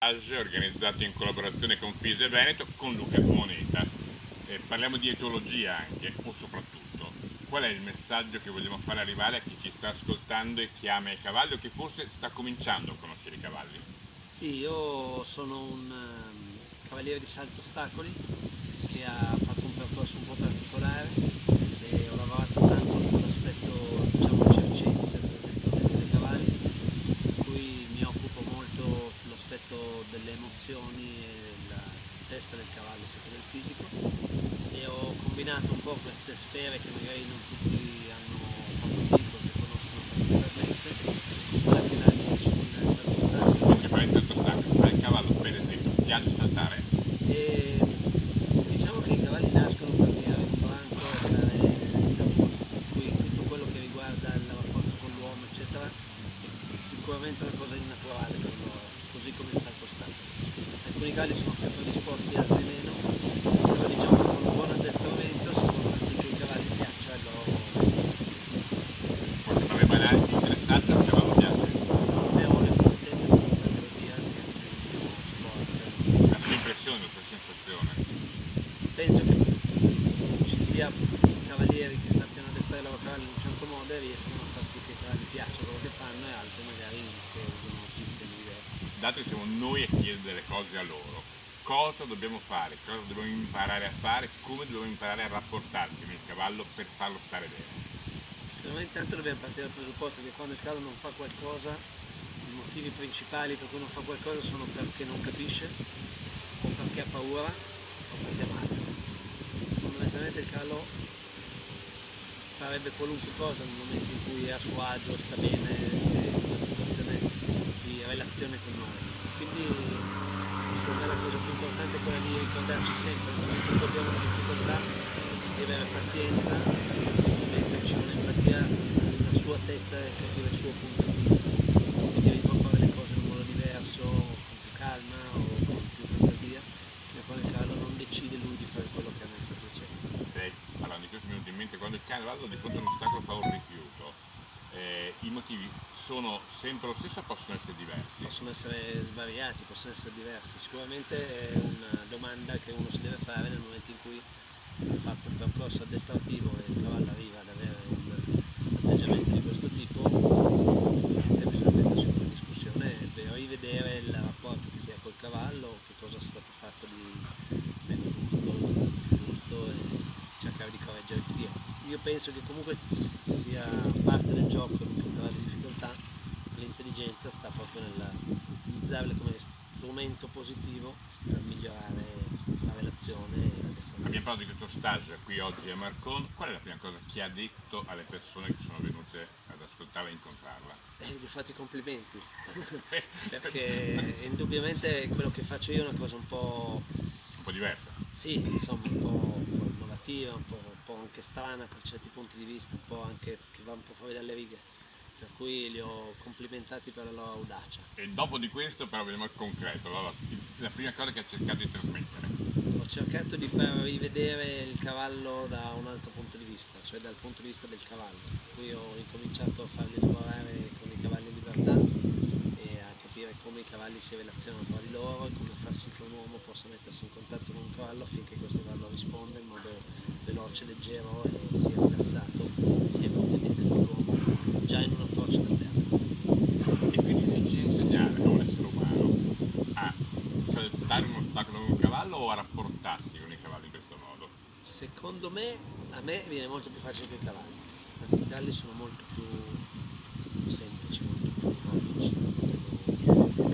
Organizzato in collaborazione con Fise Veneto con Luca Moneta. Parliamo di etologia anche, o soprattutto. Qual è il messaggio che vogliamo fare arrivare a chi ci sta ascoltando e chi ama i cavalli o che forse sta cominciando a conoscere i cavalli? Sì, io sono un cavaliere di salto ostacoli che ha fatto un percorso un po' particolare e ho lavorato tanto sull'aspetto, diciamo, circense dell'addestramento dei cavalli, per cui mi occupo molto sull'aspetto delle emozioni e la testa del cavallo, cioè del fisico, e ho combinato un po' queste sfere che magari non tutti hanno approfondito, che conoscono particolarmente, con la finale disciplina del salto ostacoli. Perché fare il salto ostacoli, al cavallo per esempio, piace saltare? E diciamo che i cavalli nascono per vivere in branco e stare in lavoro, per cui tutto quello che riguarda il rapporto con l'uomo, eccetera, è sicuramente una cosa innaturale per loro, così come il salto ostacoli. Alcuni cavalli sono più predisposti, altri meno, però diciamo che con un buon addestramento si può far sì che i cavalli piaccia il loro Può sembrare banale, interessante, al cavallo piace. ne ho le competenze per poterlo dire anche nel mio sport. La sua impressione, la sua sensazione. Penso che ci sia cavalieri che sappiano addestrare i loro cavalli in un certo modo e riescono a far sì che i cavalli piaccia quello che fanno e altri magari che usano sistemi diversi. Dato che siamo noi a chiedere delle cose a loro, cosa dobbiamo fare, cosa dobbiamo imparare a fare, come dobbiamo imparare a rapportarci con il cavallo per farlo stare bene? Secondo me intanto dobbiamo partire dal presupposto che quando il cavallo non fa qualcosa, i motivi principali per cui non fa qualcosa sono perché non capisce, o perché ha paura, o perché è male. Fondamentalmente il cavallo farebbe qualunque cosa nel momento in cui è a suo agio, sta bene, è in una situazione di relazione con noi. Quindi secondo me la cosa più importante è quella di ricordarci sempre che quando ci troviamo in difficoltà di avere pazienza, di metterci un'empatia nella sua testa e capire il suo punto di vista, quindi riproporre le cose in un modo diverso, con più calma o con più fantasia, fino a quando il cavallo non decide lui di fare quello che a noi fa piacere. Parlando di questo mi è venuto in mente quando il cavallo di fronte a un ostacolo fa un rifiuto, i motivi sono sempre lo stesso o possono essere diversi? Possono essere svariati, possono essere diversi. Sicuramente è una domanda che uno si deve fare nel momento in cui ha fatto il percorso addestrativo e il cavallo arriva ad avere un atteggiamento di questo tipo, ovviamente bisogna mettersi in una discussione e rivedere il rapporto che si ha col cavallo, che cosa è stato fatto di meno giusto, di più giusto e cercare di correggere il tiro. Io penso che comunque sia parte del gioco per incontrare le difficoltà, l'intelligenza sta proprio nell'utilizzarle come strumento positivo per migliorare la relazione e l'addestramento. Abbiamo parlato di questo stage qui oggi a Marcon, qual è la prima cosa che ha detto alle persone che sono venute ad ascoltarla e incontrarla? Gli ho fatto i complimenti perché indubbiamente quello che faccio io è una cosa un po', Un po' diversa. sì, insomma, un po' innovativa, un po' anche strana per certi punti di vista, un po' anche che va un po' fuori dalle righe, per cui li ho complimentati per la loro audacia. E dopo di questo però veniamo al concreto, allora, la prima cosa che ha cercato di trasmettere. Ho cercato di far rivedere il cavallo da un altro punto di vista, cioè dal punto di vista del cavallo. Qui ho incominciato a farli lavorare con i cavalli in libertà e a capire come i cavalli si relazionano tra di loro e come far sì che un uomo possa mettersi in contatto con un cavallo affinché questo cavallo risponda in modo veloce, leggero e sia rilassato, sia confidente nell'uomo già in un approccio da terra. È più difficile insegnare a un essere umano a saltare un ostacolo con un cavallo o a rapportarsi con i cavalli in questo modo? Secondo me, a me viene molto più facile che i cavalli, perché i cavalli sono molto più semplici, molto più logici,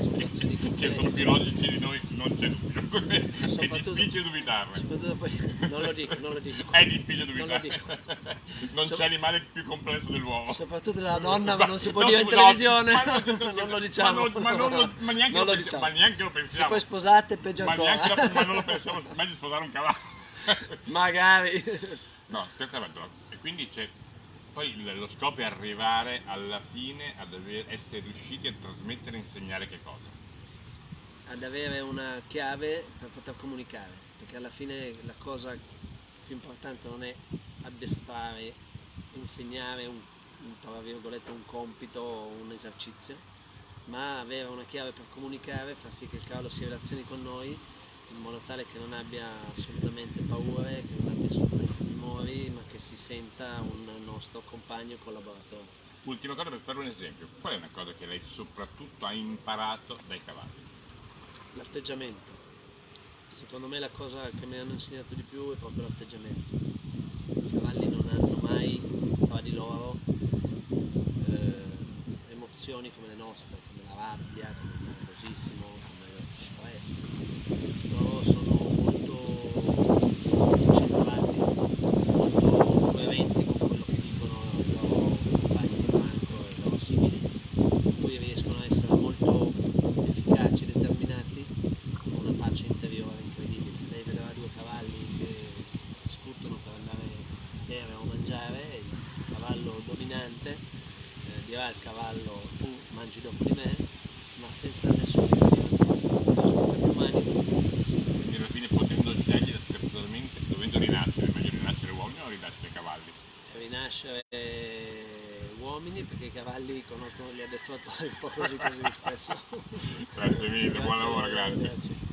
situazioni Che sono più complesse. logici di noi, non c'è dubbio. È difficile dubitarne. Soprattutto poi, non lo dico, È difficile non lo dubitarne. dico. Non c'è animale più complesso dell'uomo. Soprattutto della donna, ma non si può No, dire in no, televisione, ma non lo diciamo. ma neanche Non lo lo diciamo. ma neanche lo Se pensiamo. poi sposate, peggio Ma ancora. ma non lo pensiamo, meglio sposare un cavallo. Magari. No, scherzavamo. E quindi c'è. Poi lo scopo è arrivare alla fine ad essere riusciti a trasmettere e insegnare che cosa? Ad avere una chiave per poter comunicare, perché alla fine la cosa più importante non è addestrare, insegnare tra virgolette un compito o un esercizio, ma avere una chiave per comunicare, far sì che il cavallo si relazioni con noi in modo tale che non abbia assolutamente paure, che non abbia assolutamente timori, ma che si senta un nostro compagno e collaboratore. Ultima cosa per fare un esempio, qual è una cosa che lei soprattutto ha imparato dai cavalli? L'atteggiamento. Secondo me la cosa che mi hanno insegnato di più è proprio l'atteggiamento. I cavalli non hanno mai tra di loro emozioni come le nostre, come la rabbia, come il nervosismo, come lo stress. Loro sono molto centrati, molto coerenti con quello che dicono i loro compagni di branco e i loro simili, per cui riescono a essere molto efficaci e determinati con una pace interiore incredibile. Lei vedrà due cavalli che discutono per andare a bere o mangiare, e il cavallo dominante dirà al cavallo tu mangi dopo di me, ma senza nessun tipo di rancore, sono più umani di tutti. Quindi alla fine potendo scegliere totalmente, dovendo rinascere, meglio rinascere uomini o rinascere cavalli? Rinascere uomini, perché i cavalli conoscono gli addestratori un po' così spesso. Grazie mille, buon Grazie a lavoro, voi, grazie. arrivederci.